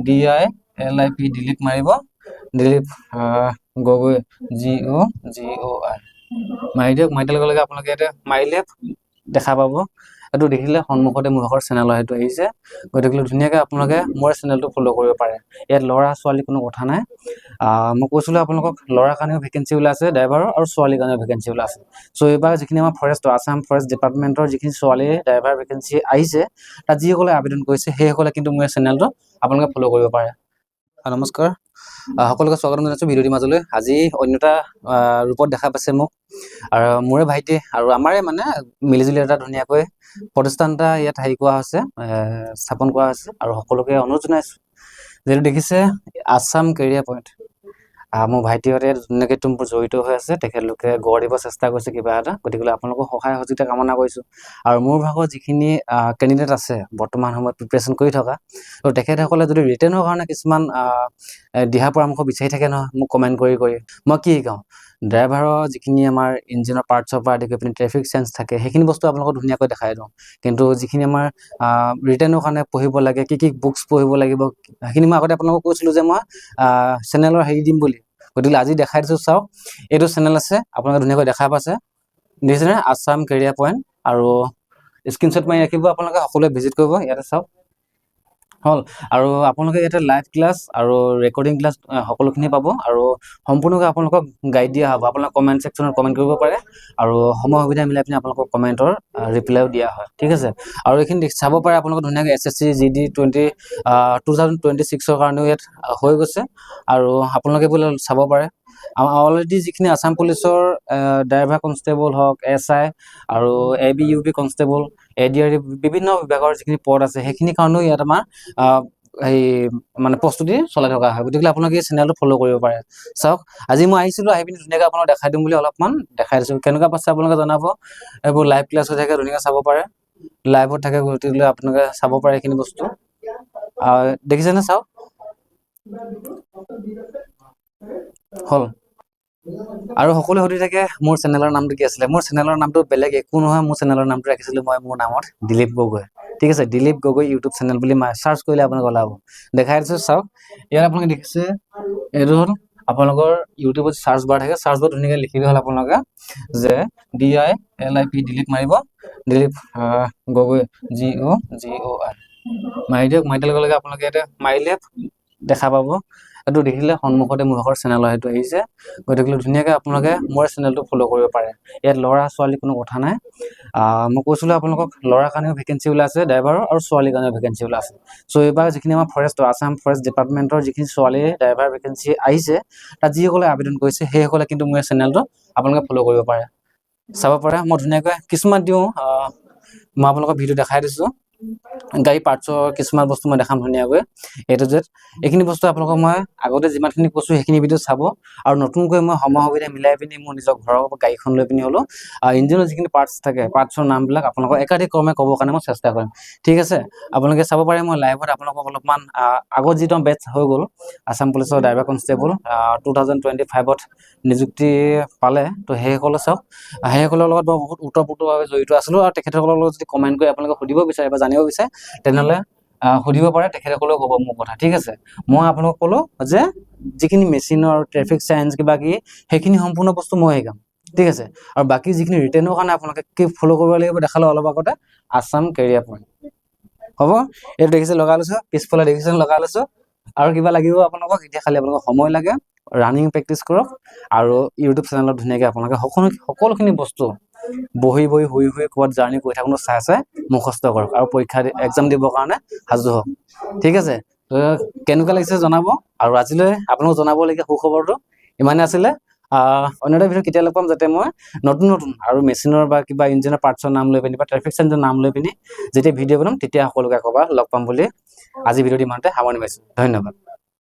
DILIP delete মাৰিব Dilip Gogoi GOGOI মাৰি দিয়ক। মাৰি দিয়াৰ লগে লগে আপোনালোকে ইয়াতে মাৰিলে দেখা পাব। এইটো দেখিলে সন্মুখতে মোৰ ভাগৰ চেনেলৰ সেইটো আহিছে। গতিকে ধুনীয়াকৈ আপোনালোকে মোৰ চেনেলটো ফ'ল' কৰিব পাৰে। ইয়াত ল'ৰা ছোৱালী কোনো কথা নাই। মই কৈছিলোঁ আপোনালোকক ল'ৰাৰ কাৰণেও ভেকেঞ্চি ওলাইছে ড্ৰাইভাৰৰ আৰু ছোৱালীৰ কাৰণেও ভেকেঞ্চি ওলাইছে। চ' এইবাৰ যিখিনি আমাৰ ফৰেষ্টৰ আছাম ফৰেষ্ট ডিপাৰ্টমেণ্টৰ যিখিনি ছোৱালী ড্ৰাইভাৰ ভেকেঞ্চি আহিছে, তাত যিসকলে আবেদন কৰিছে সেইসকলে কিন্তু মোৰ চেনেলটো আপোনালোকে ফ'ল' কৰিব পাৰে। নমস্কাৰ, সকলোকে স্বাগতম জনাইছোঁ ভিডিঅ'টিৰ মাজলৈ। আজি অন্য এটা ৰূপত দেখা পাইছে মোক, আৰু মোৰে ভাইটি আৰু আমাৰে মানে মিলিজুলি এটা ধুনীয়াকৈ প্ৰতিষ্ঠান এটা ইয়াত হেৰি কৰা হৈছে, স্থাপন কৰা হৈছে। আৰু সকলোকে অনুৰোধ জনাইছোঁ, যিহেতু দেখিছে আছাম কেৰিয়াৰ পইণ্ট, মোৰ ভাইটিহঁতে ধুনীয়াকৈ তুমবোৰ জড়িত হৈ আছে। তেখেতলোকে গঢ় দিব চেষ্টা কৰিছে কিবা এটা। গতিকে আপোনালোকৰ সহায় সহযোগিতা কামনা কৰিছোঁ। আৰু মোৰ ভাগৰ যিখিনি কেণ্ডিডেট আছে বৰ্তমান সময়ত প্ৰিপেৰেশ্যন কৰি থকা, ত' তেখেতসকলে যদি ৰিটেনৰ কাৰণে কিছুমান দিহা পৰামৰ্শ বিচাৰি থাকে নহয় মোক কমেণ্ট কৰি মই কি শিকাওঁ, ড্ৰাইভাৰৰ যিখিনি আমাৰ ইঞ্জিনৰ পাৰ্টছৰ পৰা আদি কৰি পিনি ট্ৰেফিক চেঞ্চ থাকে সেইখিনি বস্তু আপোনালোকক ধুনীয়াকৈ দেখাই দিওঁ। কিন্তু যিখিনি আমাৰ ৰিটেনৰ কাৰণে পঢ়িব লাগে, কি বুকছ পঢ়িব লাগিব, সেইখিনি মই আগতে আপোনালোকক কৈছিলোঁ যে মই চেনেলৰ হেৰি দিম বুলি। গতিকে আজি দেখাই দিছোঁ, চাওক এইটো চেনেল আছে, আপোনালোকে ধুনীয়াকৈ দেখা পাইছে, দেখিছেনে আছাম কেৰিয়াৰ পইণ্ট। আৰু স্ক্ৰীনশ্বট মাৰি ৰাখিব, আপোনালোকে সকলোৱে ভিজিট কৰিব। ইয়াতে চাওক হ'ল। আৰু আপোনালোকে ইয়াতে লাইভ ক্লাছ আৰু ৰেকৰ্ডিং ক্লাছ সকলোখিনি পাব। আৰু সম্পূৰ্ণকৈ আপোনালোকক গাইড দিয়া হ'ব। আপোনালোকে কমেণ্ট ছেকশ্যনত কমেণ্ট কৰিব পাৰে, আৰু সময় সুবিধা মিলাই পিনি আপোনালোকক কমেণ্টৰ ৰিপ্লাইও দিয়া হয়। ঠিক আছে। আৰু এইখিনি চাব পাৰে আপোনালোকে ধুনীয়াকৈ SSC GD 2026ৰ কাৰণেও ইয়াত হৈ গৈছে। আৰু আপোনালোকে বোলে চাব পাৰে অলৰেডি যিখিনি আছাম পুলিচৰ ড্ৰাইভাৰ কনষ্টেবল হওক, SI আৰু ABUP কনষ্টেবল, ADRE বিভিন্ন বিভাগৰ যিখিনি পদ আছে সেইখিনি কাৰণেও ইয়াত আমাৰ এই মানে প্ৰস্তুতি চলাই থকা হয়। গতিকে আপোনালোকে এই চেনেলটো ফ'ল' কৰিব পাৰে। চাওক আজি মই আহিছিলোঁ, আহি পিনি ধুনীয়াকৈ আপোনাক দেখাই দিম বুলি অলপমান দেখাই দিছোঁ। কেনেকুৱা পাইছে আপোনালোকে জনাব। এইবোৰ লাইভ ক্লাছ হৈ থাকে, ধুনীয়াকৈ চাব পাৰে, লাইভত থাকে। গতিকে আপোনালোকে চাব পাৰে এইখিনি বস্তু। দেখিছেনে, চাওক হ'ল। আৰু সকলোৱে সুধি থাকে মোৰ চেনেলৰ নামটো কি আছিলে। মোৰ চেনেলৰ নামটো বেলেগ একো নহয়, মোৰ চেনেলৰ নামটো ৰাখিছিলোঁ মই মোৰ নামত দিলীপ গগৈ। ঠিক আছে, দিলীপ গগৈ ইউটিউব চেনেল বুলি চাৰ্চ কৰিলে আপোনালোকে ওলাব। দেখাই দিছোঁ, চাওক ইয়াত আপোনালোকে দেখিছে, এইটো হ'ল আপোনালোকৰ ইউটিউবত চাৰ্চ বাৰ থাকে। চাৰ্চ বাৰ ধুনীয়াকৈ লিখিলে হ'ল আপোনালোকে যে DILIP ডিলিট মাৰিব, দিলীপ গগৈ GOGOI মাৰি দিয়ক। মাৰি দিয়াৰ লগে লগে আপোনালোকে ইয়াতে মাৰিলে দেখা পাব। এইটো দেখিলে সন্মুখতে মোৰ ভাগৰ চেনেলৰ সেইটো আহিছে। গতিকে ধুনীয়াকৈ আপোনালোকে মোৰ চেনেলটো ফ'ল' কৰিব পাৰে। ইয়াত ল'ৰা ছোৱালী কোনো কথা নাই। মই কৈছিলোঁ আপোনালোকক ল'ৰাৰ কাৰণেও ভেকেঞ্চি ওলাইছে ড্ৰাইভাৰৰ আৰু ছোৱালীৰ কাৰণেও ভেকেঞ্চি ওলাইছে। চ' এইবাৰ যিখিনি আমাৰ ফৰেষ্টৰ আছাম ফৰেষ্ট ডিপাৰ্টমেণ্টৰ যিখিনি ছোৱালী ড্ৰাইভাৰ ভেকেঞ্চি আহিছে, তাত যিসকলে আবেদন কৰিছে সেইসকলে কিন্তু মোৰ চেনেলটো আপোনালোকে ফ'ল' কৰিব পাৰে, চাব পাৰে। মই ধুনীয়াকৈ কিছুমান দিওঁ, মই আপোনালোকক ভিডিঅ' দেখাই দিছোঁ। গাড়ী পাৰ্টছৰ কিছুমান বস্তু মই দেখাম ধুনীয়াকৈ A to Z। এইখিনি বস্তু আপোনালোকক মই আগতে যিমানখিনি কৈছোঁ সেইখিনি ভিডিঅ' চাব। আৰু নতুনকৈ মই সময় সুবিধা মিলাই পিনি মোৰ নিজৰ ঘৰৰ গাড়ীখন লৈ পিনি হ'লেও ইঞ্জিনৰ যিখিনি পাৰ্টছ থাকে পাৰ্টছৰ নামবিলাক আপোনালোকক একাধিক ক্ৰমে ক'বৰ কাৰণে মই চেষ্টা কৰিম। ঠিক আছে, আপোনালোকে চাব পাৰে মই লাইভত আপোনালোকক অলপমান আগত যিটো বেটছ হৈ গ'ল আছাম পুলিচৰ ড্ৰাইভাৰ কনষ্টেবল 2025ত নিযুক্তি পালে, তো সেইসকলে চাওক সেইসকলৰ লগত মই বহুত ওতঃপ্ৰোতভাৱে জড়িত আছিলোঁ। আৰু তেখেতসকলৰ লগত যদি কমেণ্ট কৰি আপোনালোকে সুধিব বিচাৰে বা জানিব বিচাৰে তেনেহ'লে সুধিব পাৰে, তেখেতসকলেও ক'ব মোৰ কথা। ঠিক আছে, মই আপোনালোকক ক'লোঁ যে যিখিনি মেচিনৰ ট্ৰেফিক চায়েন্স কিবা কি সেইখিনি সম্পূৰ্ণ বস্তু মই শিকাম। ঠিক আছে, আৰু বাকী যিখিনি ৰিটেনৰ কাৰণে আপোনালোকে কি ফ'ল' কৰিব লাগিব দেখালোঁ অলপ আগতে আছাম কেৰিয়াৰ পইণ্ট। হ'ব, এইটো দেখিছে লগাই লৈছোঁ, পিছফালে দেখিছে লগাই লৈছোঁ। আৰু কিবা লাগিব আপোনালোকক, এতিয়া খালি আপোনালোকক সময় লাগে, ৰানিং প্ৰেক্টিচ কৰক। আৰু ইউটিউব চেনেলত ধুনীয়াকৈ আপোনালোকে সকলোখিনি বস্তু বহি শুই ক'ৰবাত জাৰ্ণি কৰি থাকোঁ চাই মুখস্থ কৰক, আৰু পৰীক্ষা এক্সাম দিবৰ কাৰণে সাজু হওক। ঠিক আছে, কেনেকুৱা লাগিছে জনাব। আৰু আজিলৈ আপোনালোকক জনাবলগীয়া সুখবৰটো ইমানেই আছিলে। অন্য এটা ভিডিঅ' কেতিয়া লগ পাম, যাতে মই নতুন আৰু মেচিনৰ বা কিবা ইঞ্জিনৰ পাৰ্টছৰ নাম লৈ পিনি বা ট্ৰেফিক চেঞ্চৰ নাম লৈ পিনি যেতিয়া ভিডিঅ' বনাম তেতিয়া সকলোকে ক'ৰবাত লগ পাম বুলি আজি ভিডিঅ'টো ইমানতে সামৰণি মাৰিছোঁ। ধন্যবাদ।